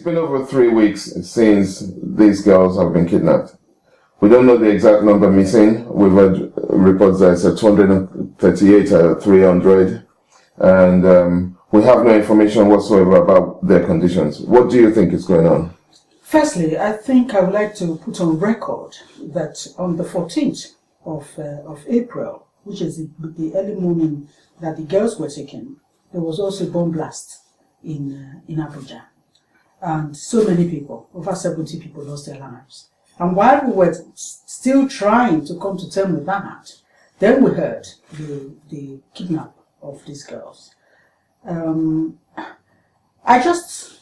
been over 3 weeks since these girls have been kidnapped. We don't know the exact number missing. We've heard reports that it's 238 or 300, and we have no information whatsoever about their conditions. What do you think is going on? Firstly, I think I would like to put on record that on the 14th of April, which is the early morning that the girls were taken, there was also a bomb blast in Abuja. And so many people, over 70 people, lost their lives. And while we were still trying to come to terms with that, then we heard the kidnap of these girls. I just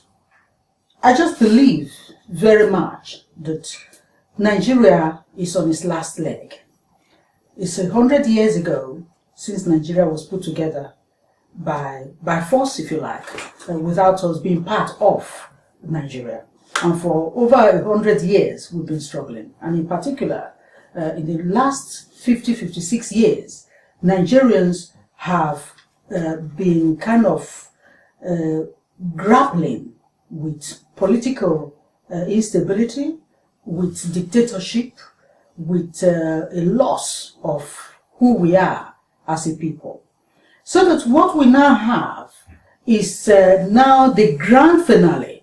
believe very much that Nigeria is on its last leg. It's 100 years ago since Nigeria was put together by force, if you like, without us being part of Nigeria. And for over 100 years, we've been struggling. And in particular, in the last 56 years, Nigerians have been kind of grappling with political instability, with dictatorship, with a loss of who we are as a people. So that what we now have is now the grand finale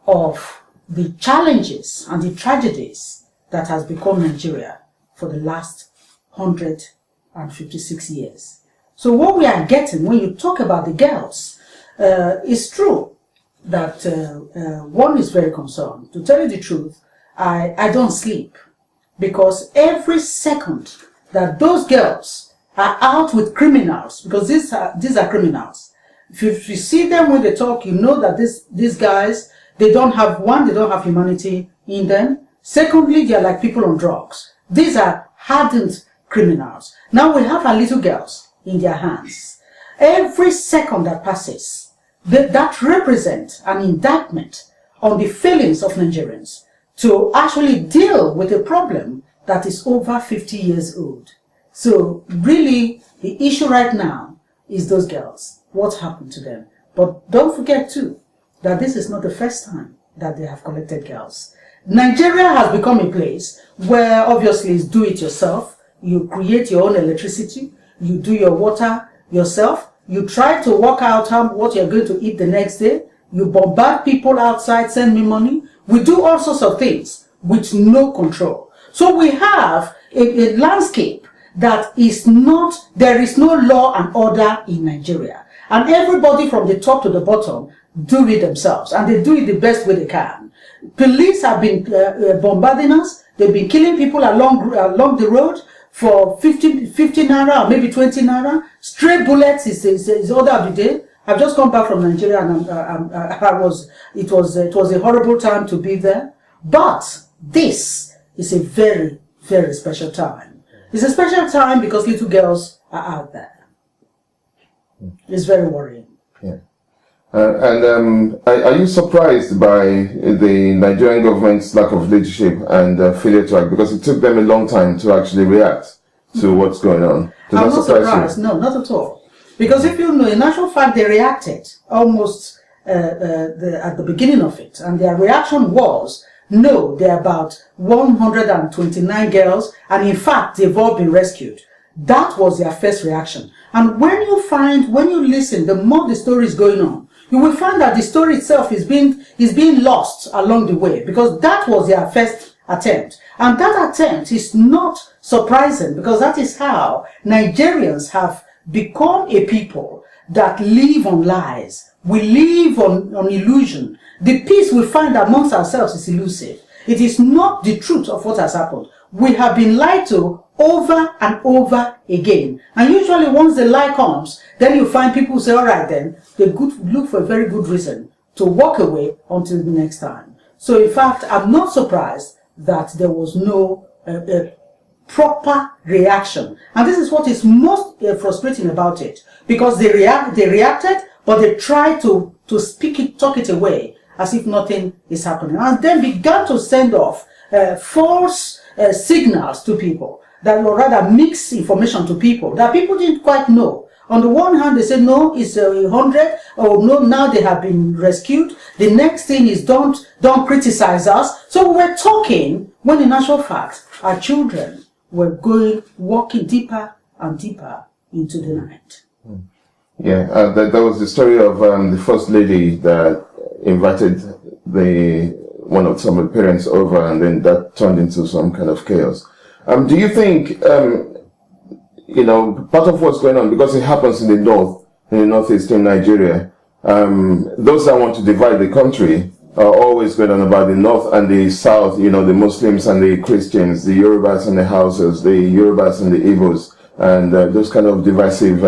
of the challenges and the tragedies that has become Nigeria for the last 156 years. So what we are getting when you talk about the girls, is true that one is very concerned. To tell you the truth, I don't sleep, because every second that those girls are out with criminals, because these are criminals. If you see them when they talk, you know that these guys, they don't have humanity in them. Secondly, they are like people on drugs. These are hardened criminals. Now we have our little girls in their hands. Every second that passes, that represents an indictment on the feelings of Nigerians to actually deal with a problem that is over 50 years old. So really, the issue right now is those girls. What happened to them? But don't forget too, that this is not the first time that they have collected girls. Nigeria has become a place where obviously it's do it yourself. You create your own electricity. You do your water yourself. You try to work out what you're going to eat the next day. You bombard people outside, send me money. We do all sorts of things with no control. So we have a landscape that is not, there is no law and order in Nigeria. And everybody from the top to the bottom do it themselves, and they do it the best way they can. Police have been bombarding us. They've been killing people along the road for 50 naira or maybe 20 naira. Stray bullets is order of the day. I've just come back from Nigeria, and it was a horrible time to be there. But this is a very, very special time. It's a special time because little girls are out there. It's very worrying. Yeah. Are you surprised by the Nigerian government's lack of leadership and failure to act? Because it took them a long time to actually react to what's going on. I'm not surprised. No, not at all. Because if you know, in actual fact, they reacted almost at the beginning of it. And their reaction was, no, there are about 129 girls. And in fact, they've all been rescued. That was their first reaction. And when you listen, the more the story is going on, you will find that the story itself is being lost along the way, because that was their first attempt. And that attempt is not surprising, because that is how Nigerians have become a people that live on lies. We live on illusion. The peace we find amongst ourselves is elusive. It is not the truth of what has happened. We have been lied to over and over again. And usually once the lie comes, then you find people say, all right then, they look for a very good reason to walk away until the next time. So in fact, I'm not surprised that there was no proper reaction. And this is what is most frustrating about it. Because they reacted, but they tried to talk it away as if nothing is happening. And then began to send off false signals to people, that or rather mix information to people that people didn't quite know On the one hand, they say, no, it's 100, or no, now they have been rescued. The next thing is don't criticize us. So we're talking when in actual fact, our children were walking deeper and deeper into the night. Yeah, that was the story of the first lady that invited one of some of the parents over, and then that turned into some kind of chaos. Do you think, part of what's going on, because it happens in the northeastern Nigeria, those that want to divide the country are always going on about the north and the south, the Muslims and the Christians, the Yorubas and the Hausas, the Yorubas and the Igbos, and those kind of divisive,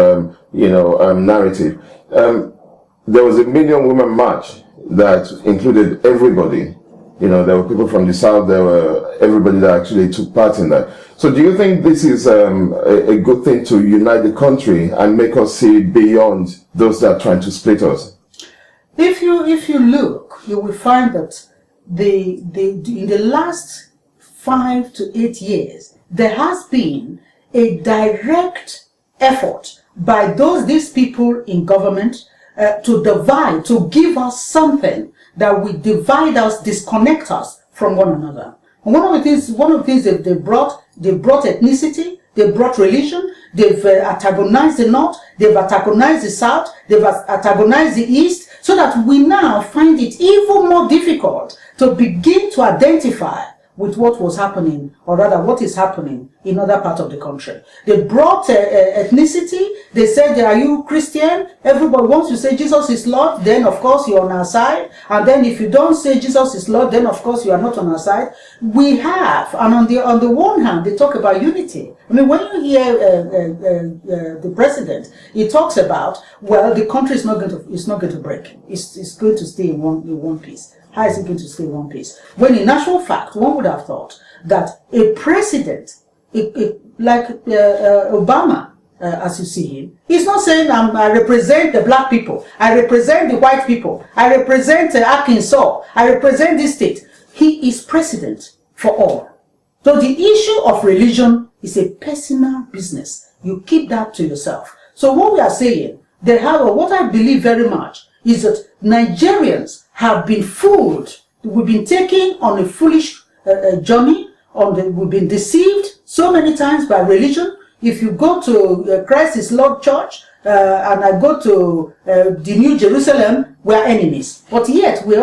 narrative. There was a million women march that included everybody. There were people from the south, there were everybody that actually took part in that. So do you think this is a good thing to unite the country and make us see beyond those that are trying to split us? If you look, you will find that in the last 5 to 8 years, there has been a direct effort by these people in government to divide, to give us something that will divide us, disconnect us from one another. And one of the things that they brought ethnicity, they brought religion, they've antagonized the north, they've antagonized the south, they've antagonized the east, so that we now find it even more difficult to begin to identify with what was happening, or rather what is happening in other parts of the country. They brought ethnicity. They said, are you Christian? Everybody, once you say Jesus is Lord, then of course you're on our side. And then if you don't say Jesus is Lord, then of course you are not on our side. We have, and on the one hand, they talk about unity. I mean, when you hear the president, he talks about, well, the country is not going to break. It's going to stay in one piece. How is it going to stay in one piece? When in actual fact, one would have thought that a president, like Obama, as you see him, he's not saying, I represent the black people, I represent the white people, I represent Arkansas, I represent this state. He is president for all. So the issue of religion is a personal business. You keep that to yourself. So what we are saying, what I believe very much, is that Nigerians have been fooled. We've been taken on a foolish journey. We've been deceived so many times by religion. If you go to Christ is Lord Church, and I go to the New Jerusalem, we're enemies. But yet, we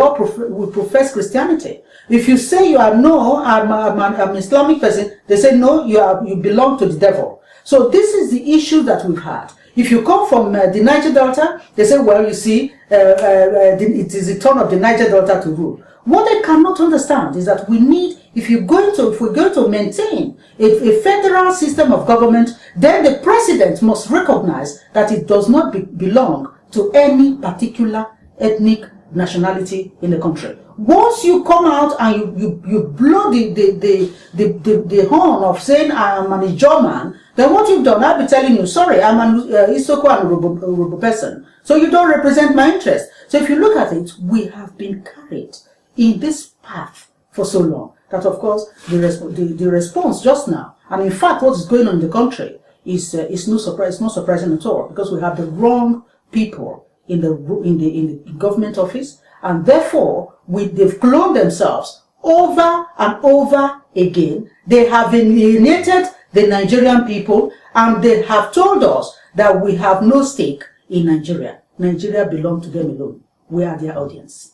profess Christianity. If you say I'm an Islamic person, they say, no, you belong to the devil. So this is the issue that we've had. If you come from the Niger Delta, they say, well, you see, it is the turn of the Niger Delta to rule. What they cannot understand is that if we're going to maintain a federal system of government, then the president must recognize that it does not belong to any particular ethnic nationality in the country. Once you come out and you blow the horn of saying I am an Ijaw man, then what you've done, I'll be telling you, sorry, I'm an Isoko and Urobo person. So you don't represent my interest. So if you look at it, we have been carried in this path for so long that, of course, the response just now, and in fact, what is going on in the country is no surprise. It's not surprising at all, because we have the wrong people in the government office, and therefore they've cloned themselves over and over again. They have alienated the Nigerian people, and they have told us that we have no stake in Nigeria. Nigeria belongs to them alone. We are their audience.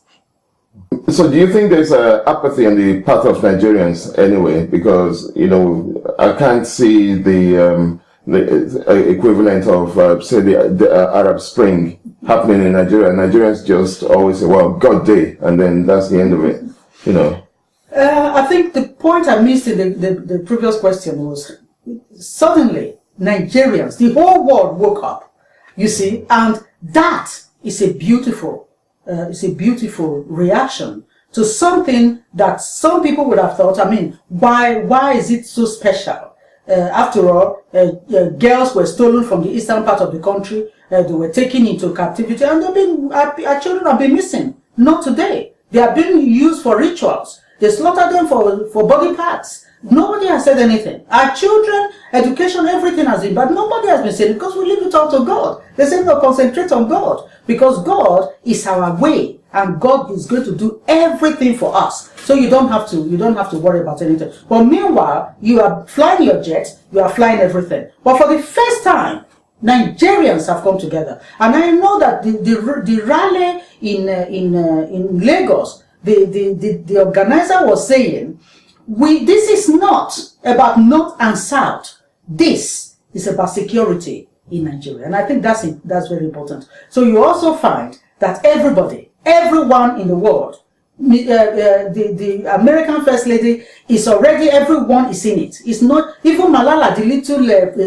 So do you think there's apathy on the part of Nigerians anyway? Because, I can't see the equivalent of, say, the Arab Spring happening in Nigeria. Nigerians just always say, well, God day, and then that's the end of it, I think the point I missed in the previous question was, suddenly, Nigerians, the whole world woke up, you see, and that is a beautiful reaction to something that some people would have thought, why is it so special? After all, girls were stolen from the eastern part of the country, they were taken into captivity, and our children have been missing. Not today. They are being used for rituals. They slaughter them for body parts. Nobody has said anything. Our children education, everything has been bad. Nobody has been saying, because we leave it all to God. They say, no, concentrate on God, because God is our way, and God is going to do everything for us. So you don't have to worry about anything. But meanwhile, you are flying your jet, you are flying everything. But for the first time, Nigerians have come together, and I know that the rally in Lagos, the organizer was saying, this is not about North and South. This is about security in Nigeria, and I think that's very important. So you also find that everyone in the world, the American First Lady is already, everyone is in it. It's not even Malala, the little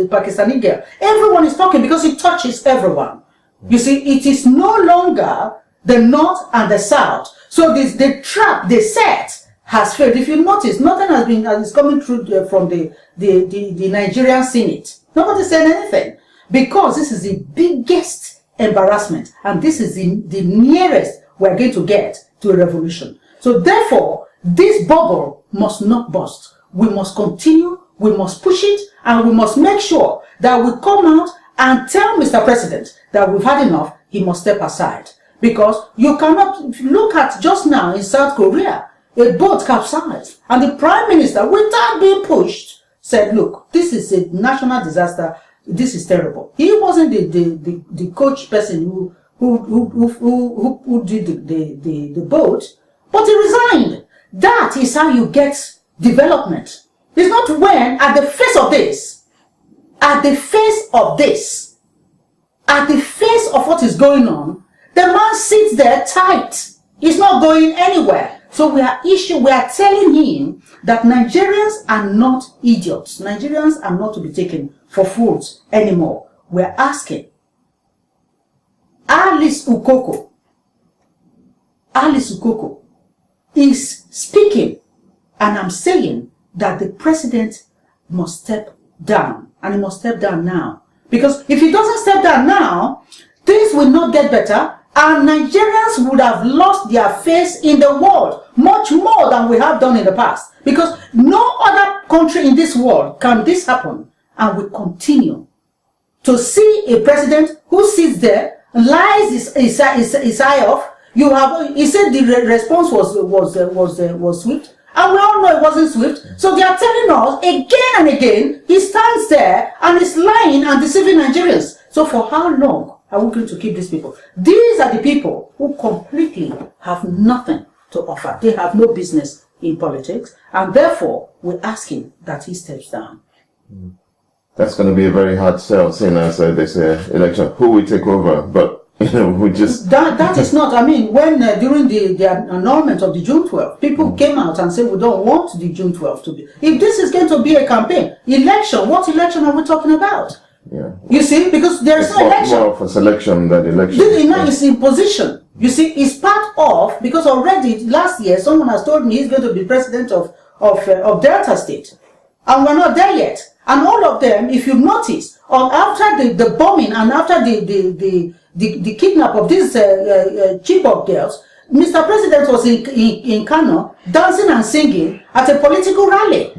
Pakistani girl. Everyone is talking because it touches everyone. You see, it is no longer the North and the South. So the trap they set has failed. If you notice, nothing is coming through from the Nigerian Senate. Nobody said anything, because this is the biggest embarrassment, and this is the nearest we're going to get to a revolution. So therefore, this bubble must not burst. We must continue, we must push it, and we must make sure that we come out and tell Mr. President that we've had enough. He must step aside. Because you cannot look at just now in South Korea, a boat capsized, and the Prime Minister, without being pushed, said, look, this is a national disaster, this is terrible. He wasn't the coach person who did the boat, but he resigned. That is how you get development. It's not when, at the face of what is going on, the man sits there tight. He's not going anywhere. So we are telling him that Nigerians are not idiots. Nigerians are not to be taken for fools anymore. We're asking Alice Ukoko is speaking, and I'm saying that the president must step down, and he must step down now. Because if he doesn't step down now, things will not get better, and Nigerians would have lost their face in the world much more than we have done in the past. Because no other country in this world can this happen, and we continue to see a president who sits there, lies his eye off. He said the response was swift, and we all know it wasn't swift. So they are telling us again and again, he stands there and is lying and deceiving Nigerians. So for how long are we going to keep these people? These are the people who completely have nothing to offer. They have no business in politics, and therefore we're asking that he steps down. That's going to be a very hard sell, seeing as this election. Who will take over? But we just that is not. I mean, when during the annulment of the June 12th, people came out and said we don't want the June 12th to be. If this is going to be a campaign election, what election are we talking about? Yeah. You see, because there is no election. More of a selection than election. It's imposition. You see, it's part of, because already last year someone has told me he's going to be president of Delta State, and we're not there yet. And all of them, if you notice, after the bombing and after the kidnap of these Chibok girls, Mr. President was in Kano dancing and singing at a political rally.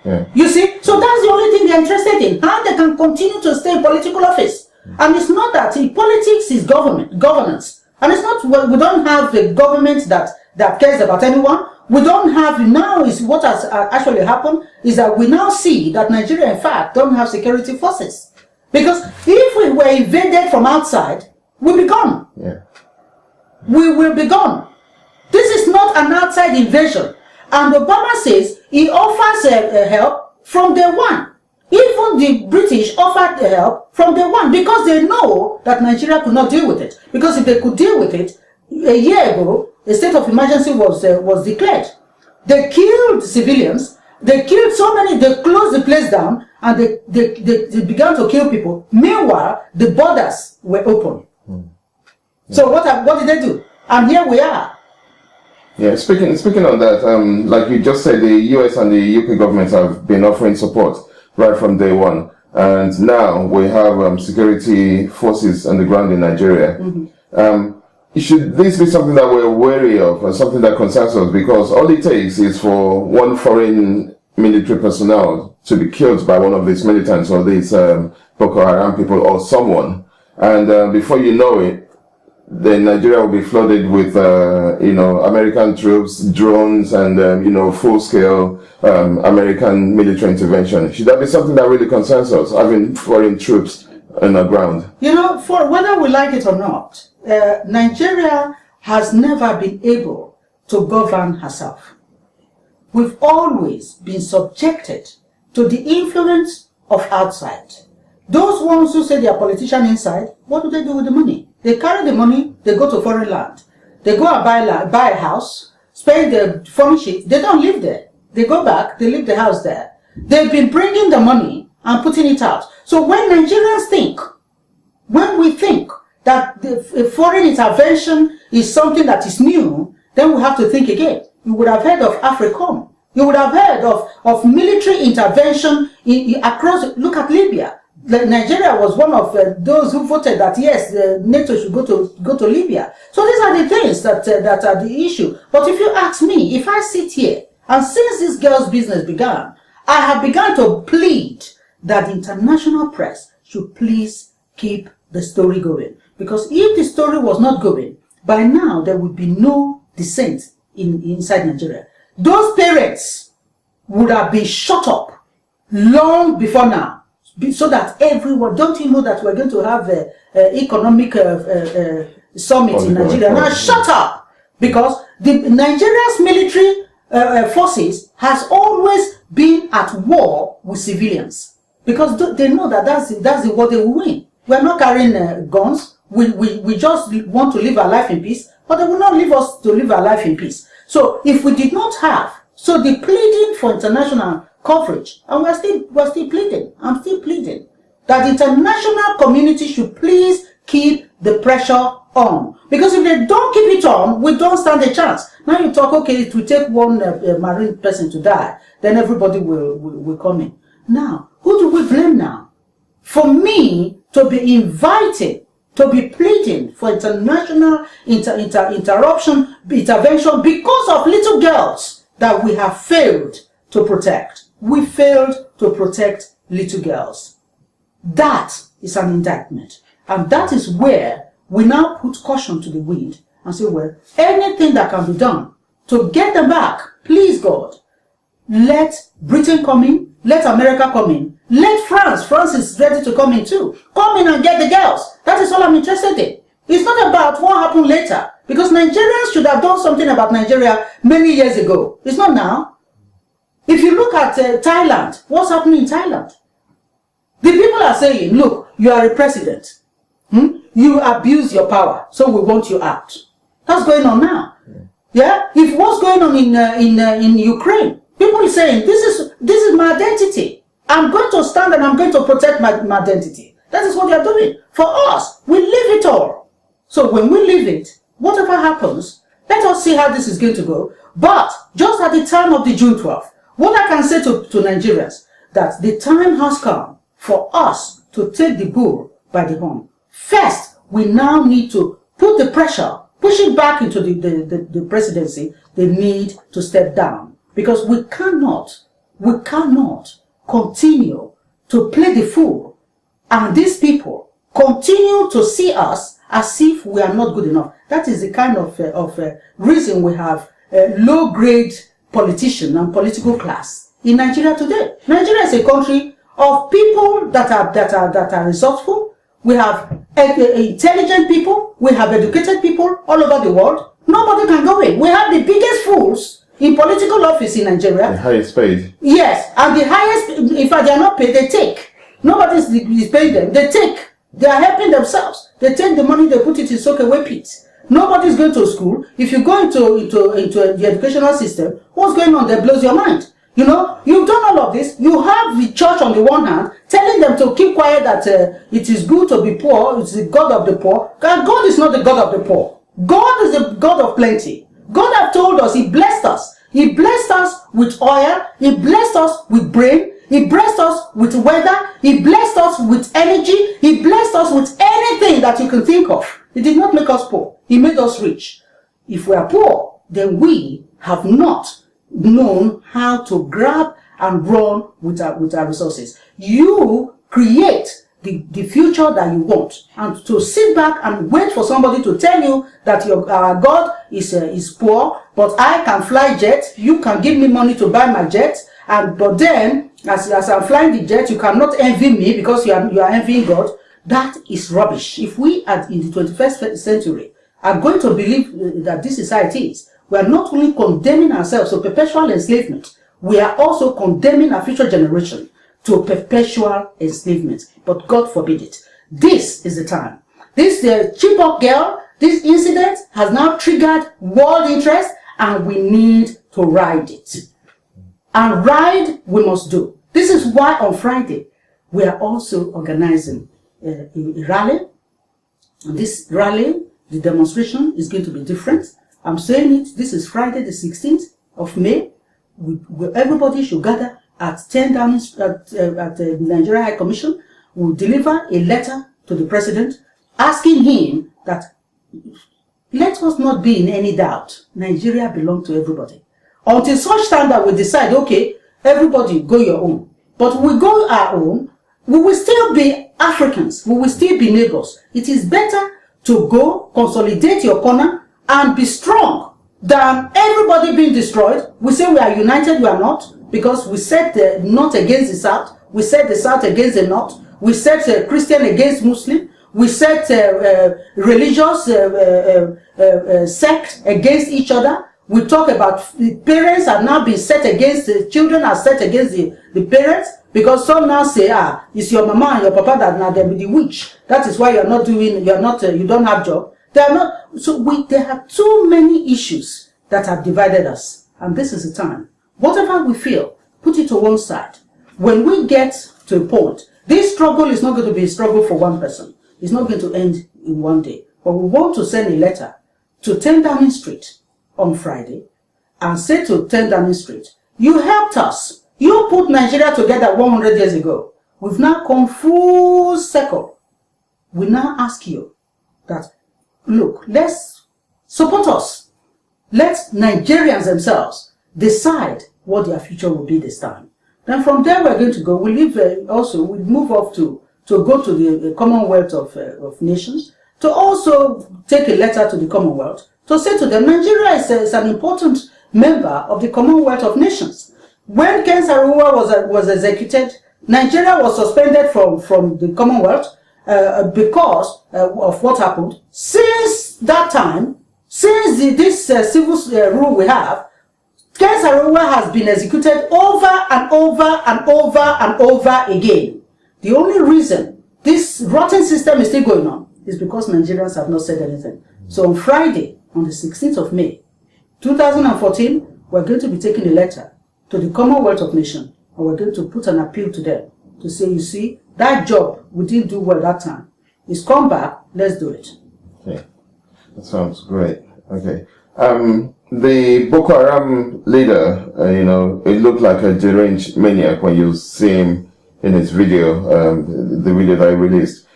Yeah. You see, so that's the only thing they're interested in, how they can continue to stay in political office. And it's not that politics is governance, and it's not, we don't have a government that cares about anyone. We don't have, now is what has actually happened is that we now see that Nigeria in fact don't have security forces, because if we were invaded from outside, we'll be gone. Yeah. We will be gone. This is not an outside invasion. And Obama says he offers help from day one. Even the British offered help from day one, because they know that Nigeria could not deal with it. Because if they could deal with it, a year ago, a state of emergency was declared. They killed civilians. They killed so many. They closed the place down, and they began to kill people. Meanwhile, the borders were open. So what did they do? And here we are. Yeah, speaking on that, like you just said, the US and the UK governments have been offering support right from day one, and now we have security forces on the ground in Nigeria. Should this be something that we're wary of, or something that concerns us? Because all it takes is for one foreign military personnel to be killed by one of these militants or these Boko Haram people or someone. And before you know it, then Nigeria will be flooded with, American troops, drones, and, full-scale American military intervention. Should that be something that really concerns us, having foreign troops on the ground? For whether we like it or not, Nigeria has never been able to govern herself. We've always been subjected to the influence of outside. Those ones who say they are politicians inside, what do they do with the money? They carry the money, they go to foreign land. They go and buy a house, spend the furnish it. They don't live there. They go back, they leave the house there. They've been bringing the money and putting it out. So when Nigerians when we think that the foreign intervention is something that is new, then we have to think again. You would have heard of AFRICOM. You would have heard of military intervention across. Look at Libya. Nigeria was one of those who voted that yes, the NATO should go to Libya. So these are the things that are the issue. But if you ask me, if I sit here and since this girl's business began, I have begun to plead that the international press should please keep the story going. Because if the story was not going, by now there would be no dissent inside Nigeria. Those parents would have been shut up long before now. So that everyone, don't you know that we're going to have an economic summit in Nigeria? Now shut up! Because Nigeria's military forces has always been at war with civilians. Because they know that that's the war they will win. We're not carrying guns. We just want to live our life in peace. But they will not leave us to live our life in peace. So if we did not have, so the pleading for international coverage, and we're still pleading, I'm still pleading, that the international community should please keep the pressure on. Because if they don't keep it on, we don't stand a chance. Now you talk, okay, it will take one marine person to die, then everybody will come in. Now, who do we blame now? For me to be invited, to be pleading for international intervention because of little girls that we have failed to protect. We failed to protect little girls. That is an indictment. And that is where we now put caution to the wind and say, well, anything that can be done to get them back, please God, let Britain come in, let America come in, let France is ready to come in too. Come in and get the girls. That is all I'm interested in. It's not about what happened later, because Nigerians should have done something about Nigeria many years ago. It's not now. If you look at Thailand, what's happening in Thailand? The people are saying, look, you are a president. You abuse your power, so we want you out. That's going on now. Yeah? If what's going on in Ukraine, people are saying, this is my identity. I'm going to stand and I'm going to protect my identity. That is what they are doing. For us, we leave it all. So when we leave it, whatever happens, let us see how this is going to go. But just at the time of the June 12th, what I can say to Nigerians, that the time has come for us to take the bull by the horn. First, we now need to put the pressure, push it back into the presidency. They need to step down. Because we cannot continue to play the fool. And these people continue to see us as if we are not good enough. That is the kind of reason we have low-grade politician and political class in Nigeria today. Nigeria is a country of people that are resourceful. We have intelligent people. We have educated people all over the world. Nobody can go in. We have the biggest fools in political office in Nigeria. The highest paid. Yes, and the highest, in fact, they are not paid, they take. Nobody is paying them. They take. They are helping themselves. They take the money, they put it in soak-away pits. Nobody's going to school. If you go into the educational system, what's going on there blows your mind. You know, you've done all of this. You have the church on the one hand, telling them to keep quiet, that it is good to be poor, it's the God of the poor. God is not the God of the poor. God is the God of plenty. God has told us, He blessed us. He blessed us with oil. He blessed us with brain. He blessed us with weather. He blessed us with energy. He blessed us with anything that you can think of. He did not make us poor. He made us rich. If we are poor, then we have not known how to grab and run with our resources. You create the future that you want, and to sit back and wait for somebody to tell you that our God is poor, but I can fly jet, you can give me money to buy my jet, but then as I'm flying the jet, you cannot envy me because you are envying God. That is rubbish. If we in the 21st century are going to believe that this is how it is, we are not only condemning ourselves to perpetual enslavement, we are also condemning our future generation to perpetual enslavement. But God forbid it. This is the time. This Chibok girl, this incident has now triggered world interest, and we need to ride it. And ride we must do. This is why on Friday we are also organizing a rally. And this rally, the demonstration is going to be different. I'm saying it, this is Friday the 16th of May. Everybody should gather at 10 Downing at the Nigerian High Commission. We'll deliver a letter to the President asking him that let us not be in any doubt. Nigeria belongs to everybody. Until such time that we decide, okay, everybody go your own. But we go our own, we will still be Africans. We will still be neighbors. It is better to go, consolidate your corner, and be strong than everybody being destroyed. We say we are united, we are not, because we set the North against the South, we set the South against the North, we set Christian against Muslim, we set religious sect against each other. We talk about the parents are now being set against the children, are set against the parents, because some now say, it's your mama and your papa that now they be the witch. That is why you don't have job. They are not. So there are too many issues that have divided us, and this is the time. Whatever we feel, put it to one side. When we get to a point, this struggle is not going to be a struggle for one person. It's not going to end in one day. But we want to send a letter to 10 Downing Street on Friday and say to 10 Downing Street, you helped us. You put Nigeria together 100 years ago. We've now come full circle. We now ask you that, look, let's support us. Let Nigerians themselves decide what their future will be this time. Then from there we're going to go. We leave we move off to go to the Commonwealth of Nations, to also take a letter to the Commonwealth to say to them, Nigeria is an important member of the Commonwealth of Nations. When Ken Saro-Wiwa was executed, Nigeria was suspended from the Commonwealth because of what happened. Since that time, since this civil rule we have, Ken Saro-Wiwa has been executed over and over and over and over again. The only reason this rotten system is still going on is because Nigerians have not said anything. So on Friday, on the 16th of May, 2014, we're going to be taking a letter to the Commonwealth of Nations, and we're going to put an appeal to them to say, you see, that job we didn't do well that time. It's come back, let's do it. Okay, that sounds great. Okay. The Boko Haram leader, it looked like a deranged maniac when you see him in his video, the video that I released.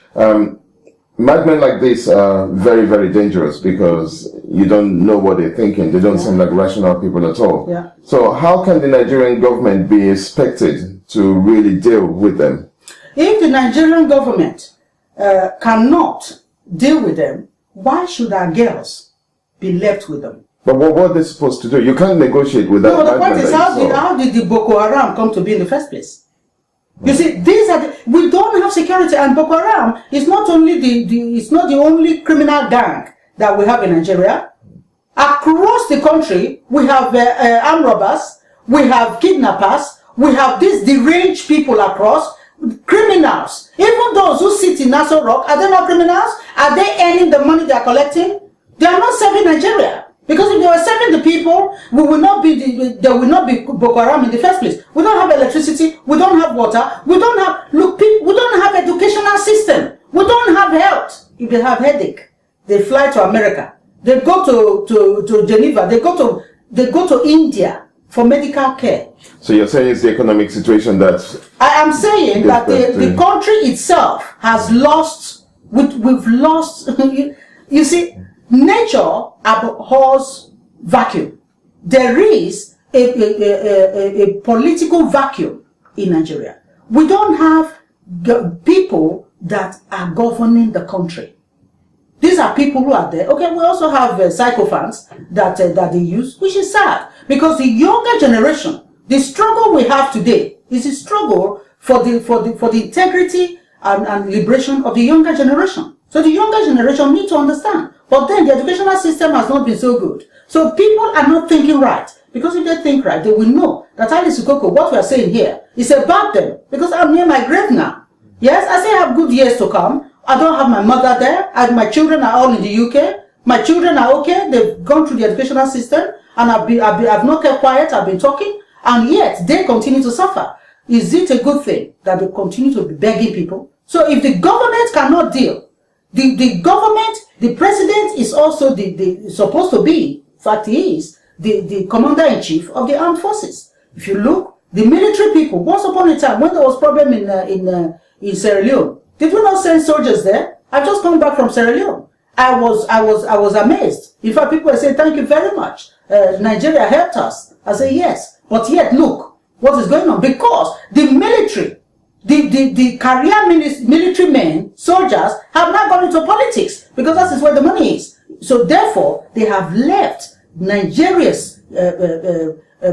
Madmen like this are very, very dangerous because you don't know what they're thinking. They don't seem like rational people at all. Yeah. So how can the Nigerian government be expected to really deal with them? If the Nigerian government cannot deal with them, why should our girls be left with them? But what are they supposed to do? You can't negotiate with that. No, the point is, how did the Boko Haram come to be in the first place? You see, we don't have security, and Boko Haram is not only it's not the only criminal gang that we have in Nigeria. Across the country, we have armed robbers, we have kidnappers, we have these deranged people across, criminals. Even those who sit in Nassau Rock, are they not criminals? Are they earning the money they are collecting? They are not serving Nigeria. Because if they were serving the people, there will not be Boko Haram in the first place. We don't have electricity, we don't have water, we don't have educational system, we don't have health. If they have headache, they fly to America. They go to Geneva, they go to India for medical care. So you're saying it's the economic situation that I am saying that the country itself has lost. We've lost. You see, nature abhors vacuum. There is a political vacuum in Nigeria. We don't have people that are governing the country. These are people who are there. Okay, we also have sycophants that they use, which is sad, because the younger generation, the struggle we have today is a struggle for the integrity and liberation of the younger generation. So the younger generation need to understand. But then the educational system has not been so good. So people are not thinking right. Because if they think right, they will know that Alice Ukoko, what we are saying here, is about them. Because I'm near my grave now. Yes, I say I have good years to come. I don't have my mother there. My children are all in the UK. My children are okay. They've gone through the educational system. And I've not kept quiet. I've been talking. And yet, they continue to suffer. Is it a good thing that they continue to be begging people? So if the government cannot deal, the government, the president is also supposed to be, in fact he is, the commander-in-chief of the armed forces. If you look, the military people, once upon a time, when there was problem in Sierra Leone, did we not send soldiers there? I've just come back from Sierra Leone. I was amazed. In fact, people were saying, thank you very much. Nigeria helped us. I say, yes. But yet, look, what is going on? Because the military, the career military men, soldiers, have now gone into politics. Because that is where the money is. So therefore, they have left Nigeria's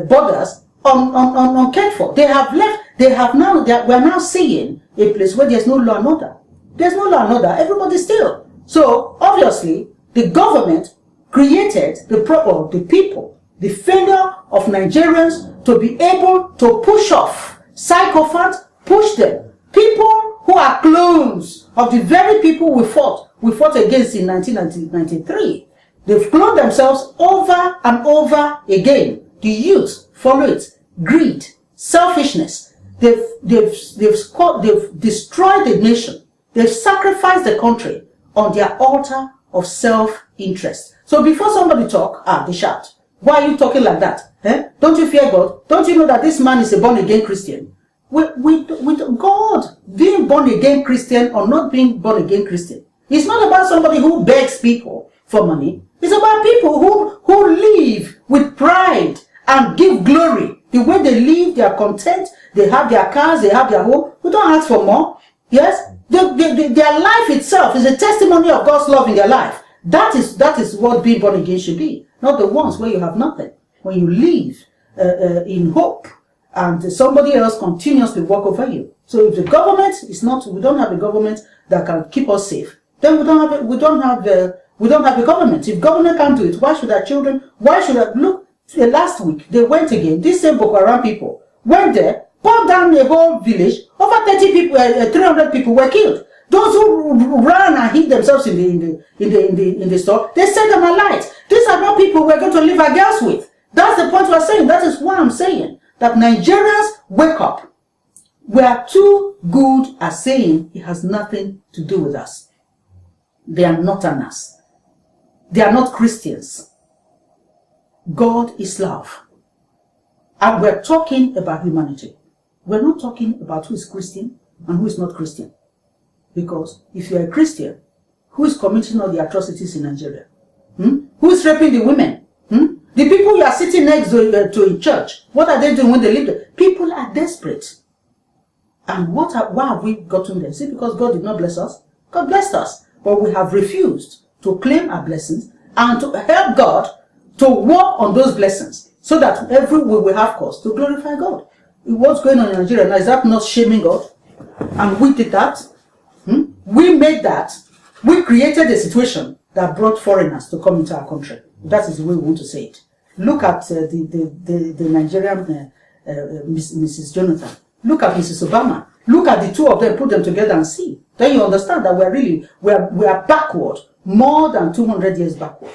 borders uncared for. They have left, we're now seeing a place where there's no law and order. There's no law and order, everybody's still. So, obviously, the government created the people, the failure of Nigerians to be able to push off sycophants, push them. People who are clones of the very people we fought against in 1993. They've cloned themselves over and over again. The youth follow it. Greed, selfishness. They've destroyed the nation. They've sacrificed the country on their altar of self-interest. So before somebody talk, they shout. Why are you talking like that? Don't you fear God? Don't you know that this man is a born-again Christian? With God, being born-again Christian or not being born-again Christian, it's not about somebody who begs people for money. It's about people who live with pride and give glory. The way they live, they are content, they have their cars, they have their home. We don't ask for more. Yes? Their life itself is a testimony of God's love in their life. That is what being born again should be. Not the ones where you have nothing. When you live in hope and somebody else continuously walk over you. So if the government is not, we don't have a government that can keep us safe, then we don't have a government. If government can't do it, why should our children, look, last week, they went again, these same Boko Haram people, went there, burned down a whole village, over 30 people, 300 people were killed. Those who ran and hid themselves in the store, they set them alight. These are not people we're going to leave our girls with. That's the point we're saying. That is why I'm saying that Nigerians wake up. We are too good at saying it has nothing to do with us. They are not on us. They are not Christians. God is love. And we're talking about humanity. We're not talking about who is Christian and who is not Christian. Because if you're a Christian, who is committing all the atrocities in Nigeria? Who is raping the women? The people you are sitting next to in church, what are they doing when they leave there? People are desperate. And why have we gotten there? See, because God did not bless us. God blessed us. But we have refused to claim our blessings and to help God to work on those blessings so that every way we have cause to glorify God. What's going on in Nigeria now, is that not shaming God? And we did that. We made that. We created a situation that brought foreigners to come into our country. That is the way we want to say it. Look at the Nigerian Mrs. Jonathan. Look at Mrs. Obama. Look at the two of them, put them together and see. Then you understand that we are backward, more than 200 years backward.